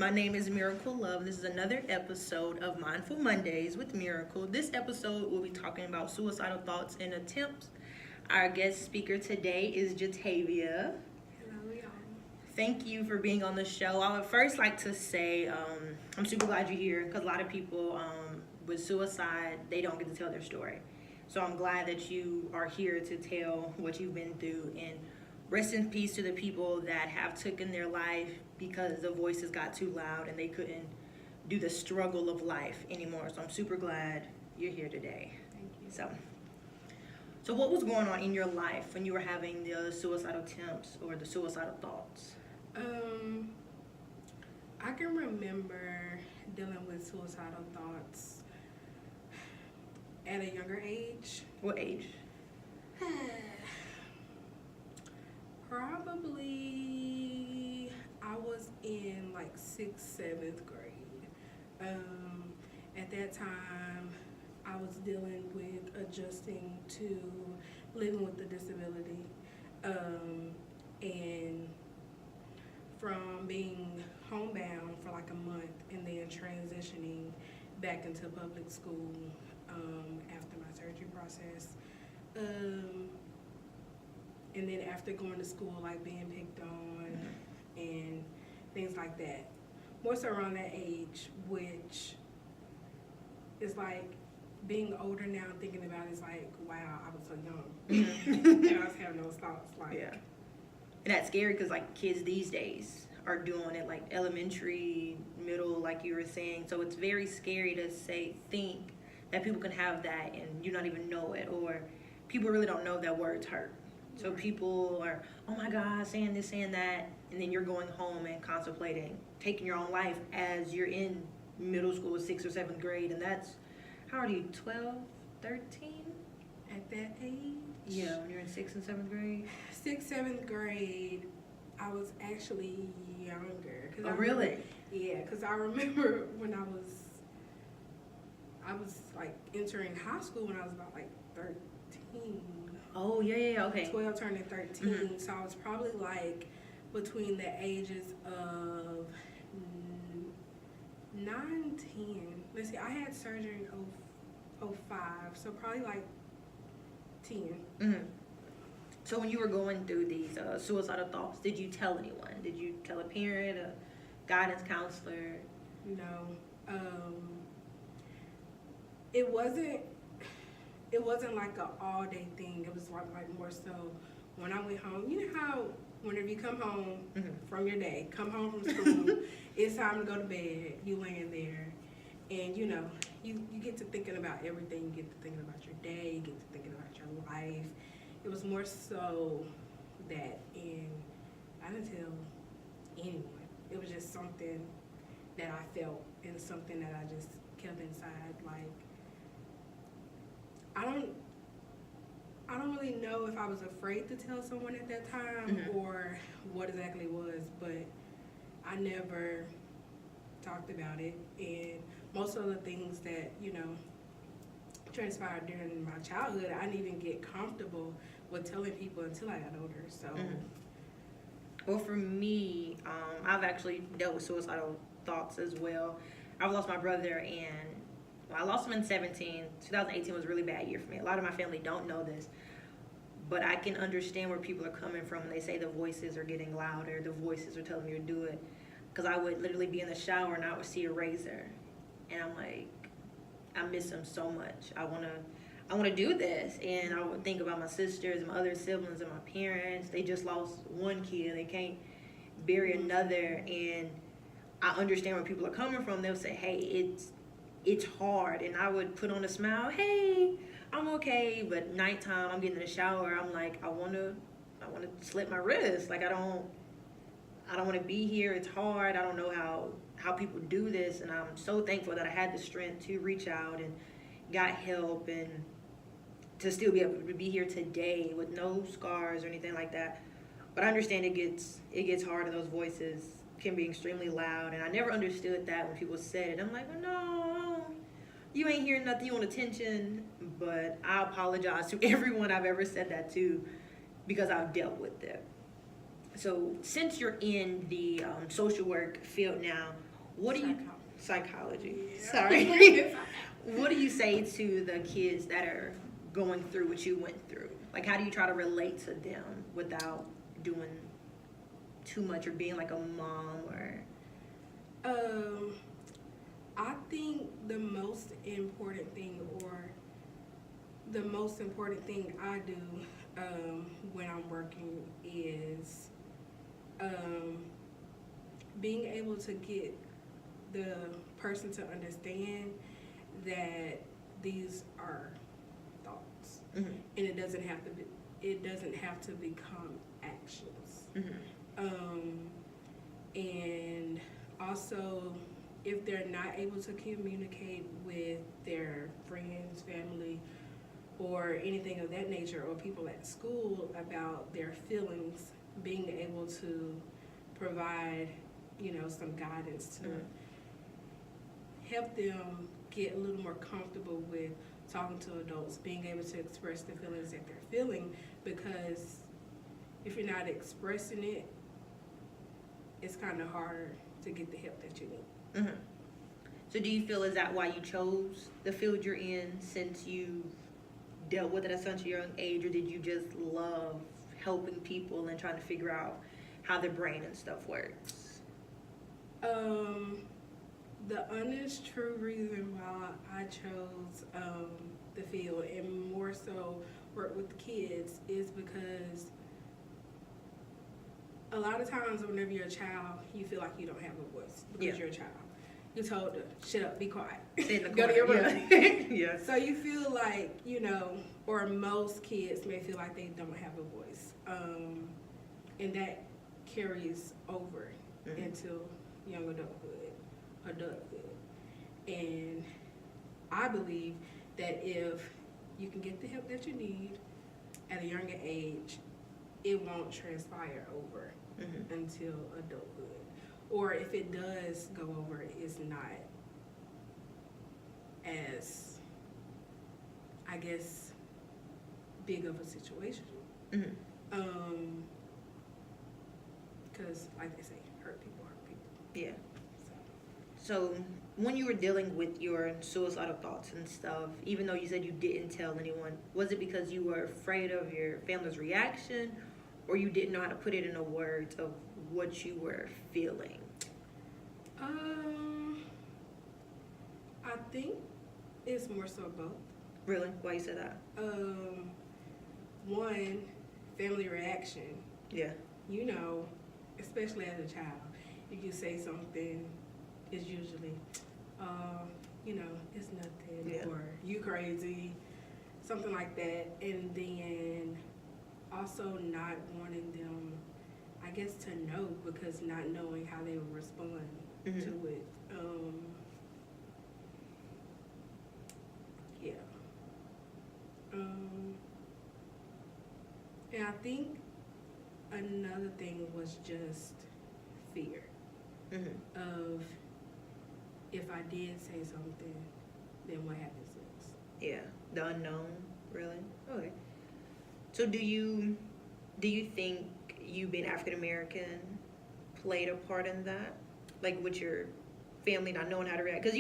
My name is Miracle Love. This is another episode of Mindful Mondays with Miracle. This episode we'll be talking about suicidal thoughts and attempts. Our guest speaker today is Jatavia. Hello, y'all. Thank you for being on the show. I would first like to say I'm super glad you're here because a lot of people with suicide, they don't get to tell their story. So I'm glad that you are here to tell what you've been through, and rest in peace to the people that have taken their life because the voices got too loud and they couldn't do the struggle of life anymore. So I'm super glad you're here today. Thank you. So what was going on in your life when you were having the suicidal attempts or the suicidal thoughts? I can remember dealing with suicidal thoughts at a younger age. What age? Probably I was in like 6th, 7th grade. At that time, I was dealing with adjusting to living with the disability. And from being homebound for like a month and then transitioning back into public school after my surgery process. And then after going to school, like being picked on and things like that. More so around that age, which is like being older now, thinking about it, it's like, wow, I was so young. And I was having those thoughts. Like, Yeah. And that's scary because like kids these days are doing it like elementary, middle, like you were saying. So it's very scary to think that people can have that and you not even know it, or people really don't know that words hurt. So people are, oh my God, saying this, saying that, and then you're going home and contemplating, taking your own life as you're in middle school, 6th or 7th grade, and that's, how old are you, 12, 13? at that age. Yeah, when you're in 6th and 7th grade. 6th, 7th grade, I was actually younger. Oh, really? Yeah, because I remember when I was like entering high school when I was about like 13. Oh, yeah, okay. 12 turning 13. So I was probably like between the ages of 9, 10. Let's see, I had surgery in 05, so probably like 10. Mm-hmm. So when you were going through these suicidal thoughts, did you tell anyone? Did you tell a parent, a guidance counselor? No. It wasn't like an all day thing. It was like more so when I went home. You know how whenever you come home from your day, come home from school, it's time to go to bed. You laying there, and you know you get to thinking about everything. You get to thinking about your day. You get to thinking about your life. It was more so that, and I didn't tell anyone. It was just something that I felt and something that I just kept inside. Like, I don't really know if I was afraid to tell someone at that time or what exactly it was, but I never talked about it. And most of the things that, you know, transpired during my childhood, I didn't even get comfortable with telling people until I got older. So, Well, for me, I've actually dealt with suicidal thoughts as well. I've lost my brother, and I lost him in 17. 2018 was a really bad year for me. A lot of my family don't know this, but I can understand where people are coming from when they say the voices are getting louder, the voices are telling me to do it. Because I would literally be in the shower and I would see a razor, and I'm like, I miss him so much. I want to do this. And I would think about my sisters, my other siblings, and my parents. They just lost one kid. They can't bury another. And I understand where people are coming from. They'll say, hey, it's hard. And I would put on a smile, hey, I'm okay. But nighttime, I'm getting in the shower. I'm like, I want to slit my wrist. Like, I don't want to be here. It's hard. I don't know how people do this. And I'm so thankful that I had the strength to reach out and got help and to still be able to be here today with no scars or anything like that. But I understand it gets hard, and those voices can be extremely loud. And I never understood that when people said it. I'm like, well, no, you ain't hearing nothing. You want attention. But I apologize to everyone I've ever said that to, because I've dealt with it. So since you're in the social work field now, What do you psychology? Yeah. Sorry. What do you say to the kids that are going through what you went through? Like, how do you try to relate to them without doing too much or being like a mom or? I think the most important thing I do when I'm working is being able to get the person to understand that these are thoughts, Mm-hmm. and it doesn't have to become actions. Mm-hmm. And also, if they're not able to communicate with their friends, family, or anything of that nature, or people at school about their feelings, being able to provide, some guidance to help them get a little more comfortable with talking to adults, being able to express the feelings that they're feeling, because if you're not expressing it, it's kind of harder to get the help that you need. Mm-hmm. So do you feel, is that why you chose the field you're in, since you dealt with it at such a young age, or did you just love helping people and trying to figure out how their brain and stuff works? The honest, true reason why I chose the field and more so work with kids is because a lot of times whenever you're a child, you feel like you don't have a voice because you're a child. You're told to shut up, be quiet, go to your room. Yeah. So you feel like, or most kids may feel like they don't have a voice. And that carries over into young adulthood. And I believe that if you can get the help that you need at a younger age, it won't transpire over until adulthood. Or if it does go over, it's not as, I guess, big of a situation. Because, like they say, hurt people. Yeah. So when you were dealing with your suicidal thoughts and stuff, even though you said you didn't tell anyone, was it because you were afraid of your family's reaction, or you didn't know how to put it into words of what you were feeling? I think it's more so both. Really? Why you said that? One, family reaction. Yeah. Especially as a child, if you say something, it's usually, it's nothing, or you crazy, something like that. And then also not wanting them, I guess, to know, because not knowing how they would respond to it. And I think another thing was just fear of, if I did say something, then what happens next? Yeah, the unknown, really? Okay. So do you think you being African American played a part in that? Like, with your family not knowing how to react? Because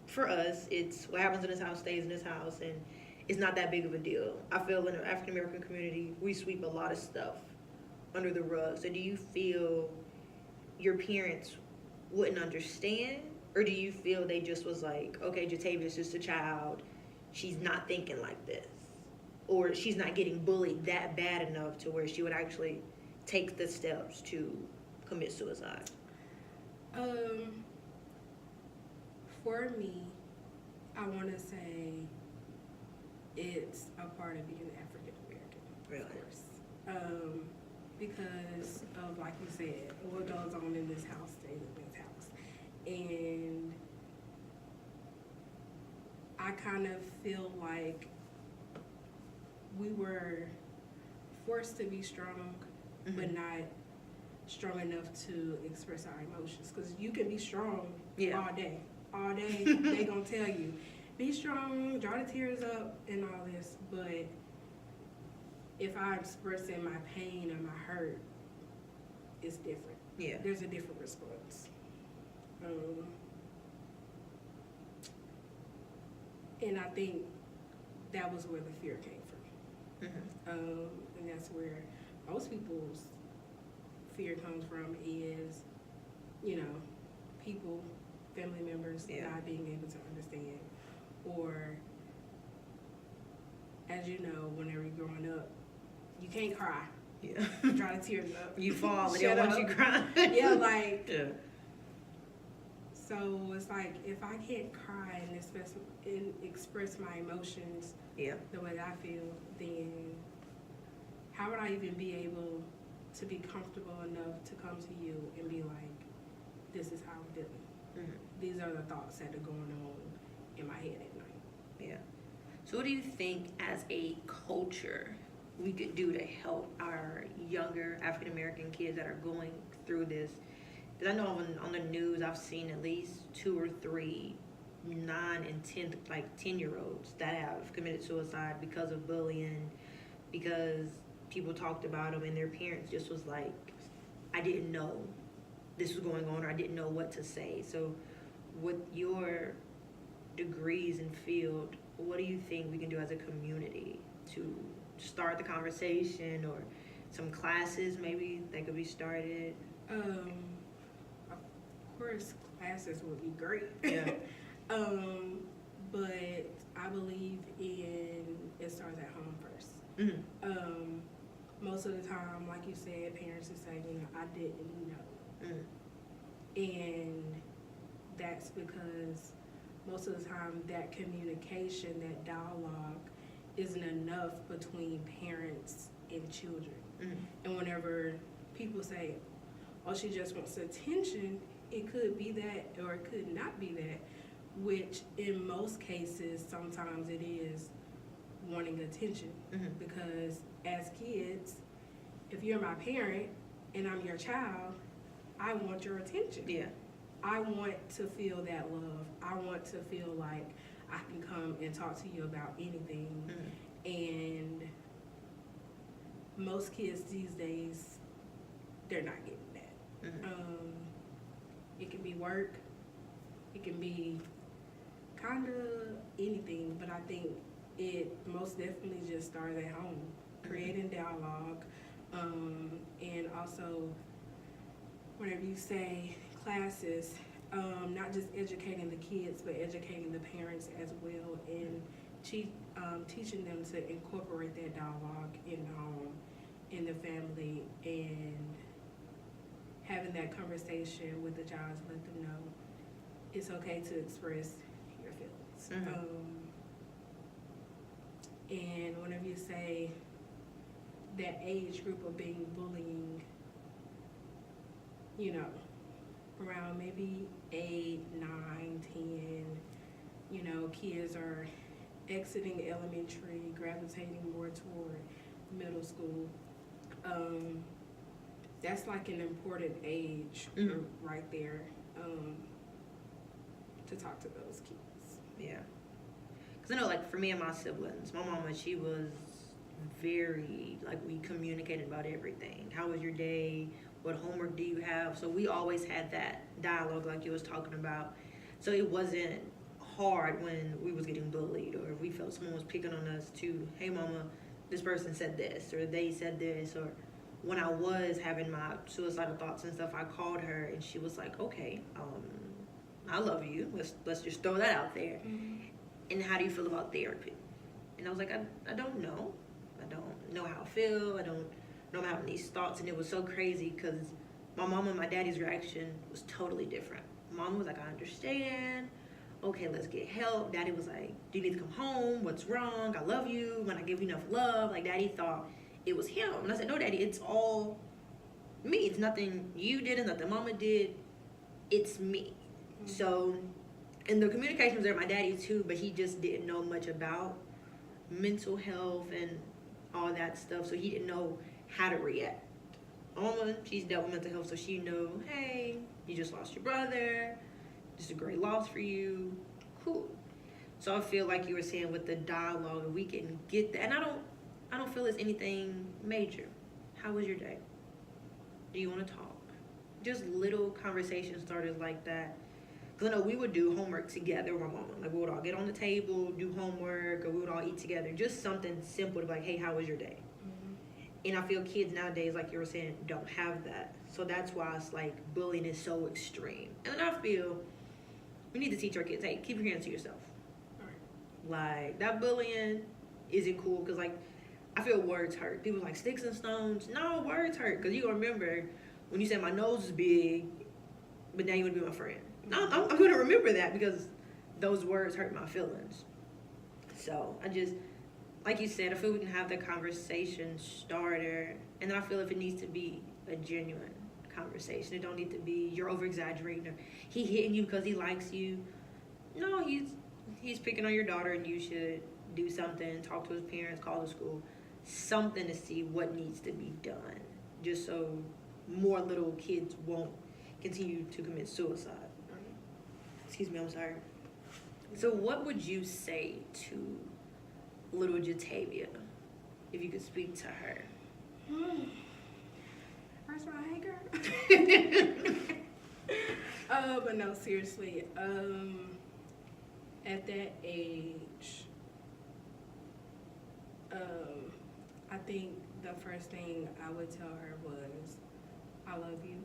for us, it's what happens in this house stays in this house, and it's not that big of a deal. I feel in the African American community, we sweep a lot of stuff under the rug. So do you feel your parents wouldn't understand, or do you feel they just was like, okay, Jatavia's just a child, she's not thinking like this, or she's not getting bullied that bad enough to where she would actually take the steps to commit suicide? For me, I want to say it's a part of being African American, Really? of course. Because of, like you said, what goes on in this house stays in this house. And I kind of feel like we were forced to be strong, but not strong enough to express our emotions. Because you can be strong all day. All day, they gonna tell you, be strong, draw the tears up, and all this. But if I'm expressing my pain or my hurt, it's different. Yeah. There's a different response. And I think that was where the fear came from. And that's where most people's fear comes from is, people, family members not being able to understand. Or, as you know, whenever you're growing up, you can't cry. Yeah. You try to tear up. You fall and Shut they want up. you cry. Yeah, like. Yeah. So it's like, if I can't cry and express my emotions the way that I feel, then how would I even be able to be comfortable enough to come to you and be like, this is how I'm feeling. These are the thoughts that are going on in my head at night. Yeah. So what do you think as a culture we could do to help our younger African American kids that are going through this? Because I know on the news I've seen at least 2 or 3 9 and 10-year-olds that have committed suicide because of bullying, because people talked about them and their parents just was like, I didn't know this was going on, or I didn't know what to say. So with your degrees in field, what do you think we can do as a community to start the conversation, or some classes maybe that could be started? Of course, classes would be great. Yeah. But I believe it starts at home first. Most of the time, like you said, parents will say, I didn't know. And that's because most of the time that communication, that dialogue isn't enough between parents and children. And whenever people say, oh, she just wants attention, it could be that, or it could not be that, which in most cases, sometimes it is wanting attention. Because as kids, if you're my parent and I'm your child, I want your attention. Yeah. I want to feel that love. I want to feel like I can come and talk to you about anything. And most kids these days, they're not getting that. It can be work. It can be kind of anything, but I think it most definitely just starts at home, creating dialogue, and also whenever you say classes, not just educating the kids, but educating the parents as well, and teaching them to incorporate that dialogue in the home, in the family, and having that conversation with the child to let them know it's okay to express your feelings. And whenever you say that age group of being bullying, around maybe 8, 9, 10, kids are exiting elementary, gravitating more toward middle school. That's like an important age group right there, to talk to those kids. Yeah. Because I know, like, for me and my siblings, my mama, she was very, like, we communicated about everything. How was your day? What homework do you have? So we always had that dialogue like you was talking about. So it wasn't hard when we was getting bullied, or if we felt someone was picking on us to, hey mama, this person said this, or they said this. Or when I was having my suicidal thoughts and stuff, I called her and she was like, okay, I love you. Let's just throw that out there. And how do you feel about therapy? And I was like, I don't know. I don't know how I feel. I don't know I'm having these thoughts. And it was so crazy because my mom and my daddy's reaction was totally different. Mom was like, I understand. Okay, let's get help. Daddy was like, do you need to come home? What's wrong? I love you. When I give you enough love. Like, daddy thought it was him. And I said, no, daddy, it's all me. It's nothing you did and nothing mama did. It's me. So, and the communication was there with my daddy too, but he just didn't know much about mental health and all that stuff. So he didn't know how to react. Mama, she's dealt with mental health, so she knew, hey, you just lost your brother. This is a great loss for you. Cool. So I feel like you were saying with the dialogue, we can get that. And I don't feel it's anything major. How was your day? Do you want to talk? Just little conversation starters like that Because I know we would do homework together with my mama. Like, we would all get on the table, do homework, or we would all eat together. Just something simple to be like, hey, how was your day? And I feel kids nowadays, like you were saying, don't have that. So that's why it's like bullying is so extreme. And I feel we need to teach our kids, hey, keep your hands to yourself. Like, that bullying isn't cool because, like, I feel words hurt. People like sticks and stones. No, words hurt because you gonna remember when you said my nose is big, but now you want to be my friend. No, I'm going to remember that because those words hurt my feelings. So I just, like you said, I feel we can have the conversation starter, and then I feel if it needs to be a genuine conversation, it don't need to be you're over exaggerating or he hitting you because he likes you. No, he's picking on your daughter, and you should do something, talk to his parents, call the school, something to see what needs to be done, just so more little kids won't continue to commit suicide. Excuse me, I'm sorry. So what would you say to little Jatavia if you could speak to her? First of all, hey girl. But no, seriously. At that age, I think the first thing I would tell her was, I love you.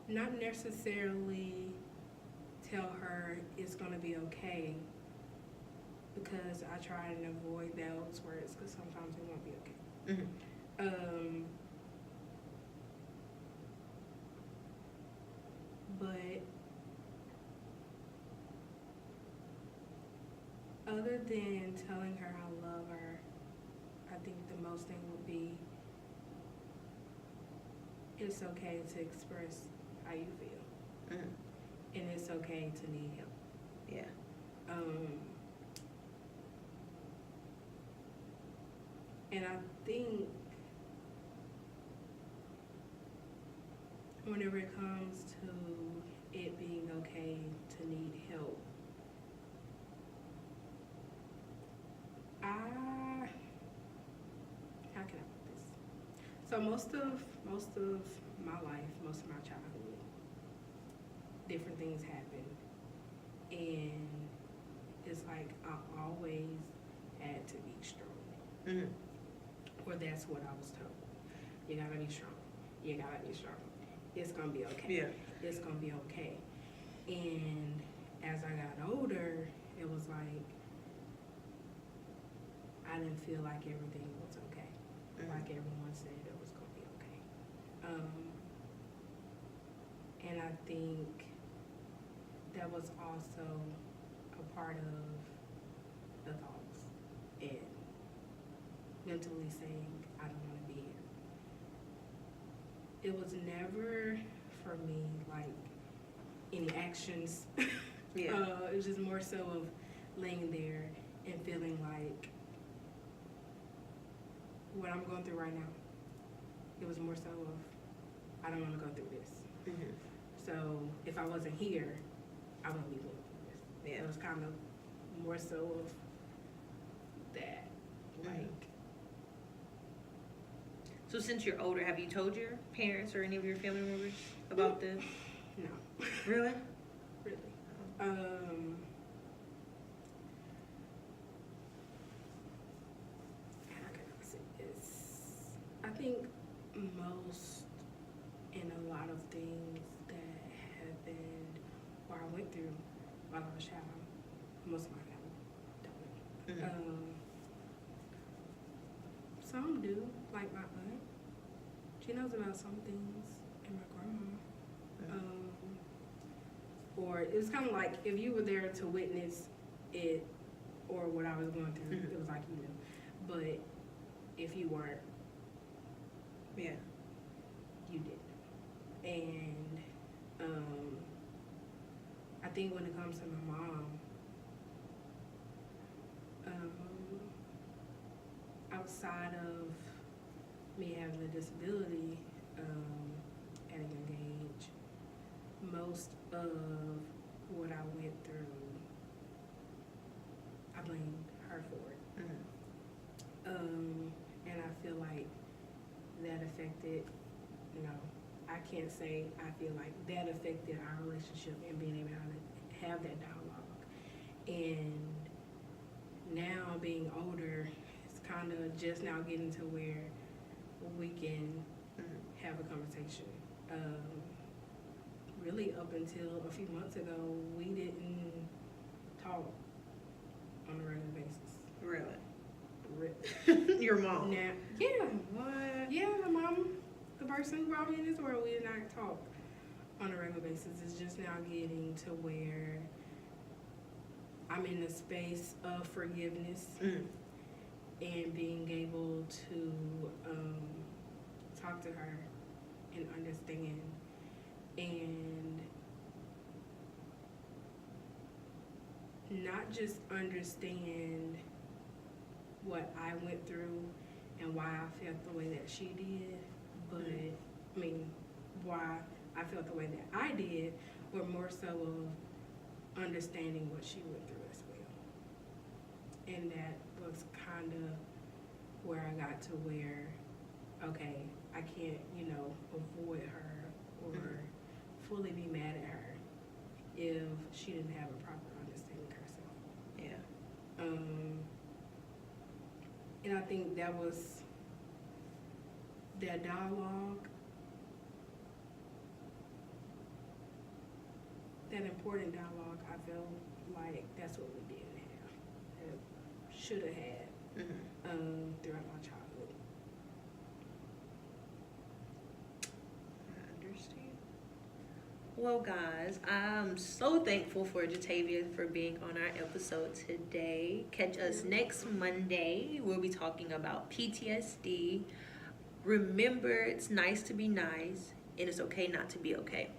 Not necessarily tell her it's gonna be okay, because I try and avoid those words because sometimes it won't be okay. Mm-hmm. But other than telling her I love her, I think the most thing would be, it's okay to express how you feel. Mm-hmm. And it's okay to need help. Yeah. And I think whenever it comes to it being okay to need help, how can I put this? So most of my life, most of my childhood, different things happen, and it's like I always had to be strong. Mm-hmm. Or that's what I was told. You gotta be strong. You gotta be strong. It's gonna be okay. Yeah. It's gonna be okay. And as I got older, it was like I didn't feel like everything was okay. Mm-hmm. Like everyone said it was gonna be okay. And I think that was also a part of the thoughts and mentally saying, I don't want to be here. It was never for me like any actions. Yeah. It was just more so of laying there and feeling like what I'm going through right now. It was more so of, I don't want to go through this. Mm-hmm. So if I wasn't here, I wouldn't be going through this. Yeah. It was kind of more so of that. Like, Mm-hmm. So since you're older, have you told your parents or any of your family members about this? no. Really? Really. How can I say this? I think most and a lot of things that happened or I went through while I was a child, most of my family don't know. Mm-hmm. Some do, like my aunt. She knows about some things, and my grandma. Mm-hmm. Or it was kind of like if you were there to witness it or what I was going through, Mm-hmm. it was like you knew. But if you weren't, Yeah. you didn't. And I think when it comes to my mom, outside of me having a disability at a young age, most of what I went through, I blamed her for it. Mm-hmm. And I feel like that affected you know, I can't say I feel like that affected our relationship and being able to have that dialogue. And now being older, it's kind of just now getting to where we can have a conversation. Really up until a few months ago, we didn't talk on a regular basis. Really? Your mom? Now, yeah. What? Yeah, my mom, the person who brought me in this world, we did not talk on a regular basis. It's just now getting to where I'm in the space of forgiveness and being able to talk to her and understand, and not just understand what I went through and why I felt the way that she did, but I mean, why I felt the way that I did, but more so of understanding what she went through as well. And that was kind of where I got to where, okay, I can't, you know, avoid her or fully be mad at her if she didn't have a proper understanding herself. Yeah. And I think that was that dialogue, that important dialogue. I feel like that's what we didn't have, that should have had throughout my childhood. I understand. Well, guys, I'm so thankful for Jatavia for being on our episode today. Catch us next Monday. We'll be talking about PTSD. Remember, it's nice to be nice, and it's okay not to be okay.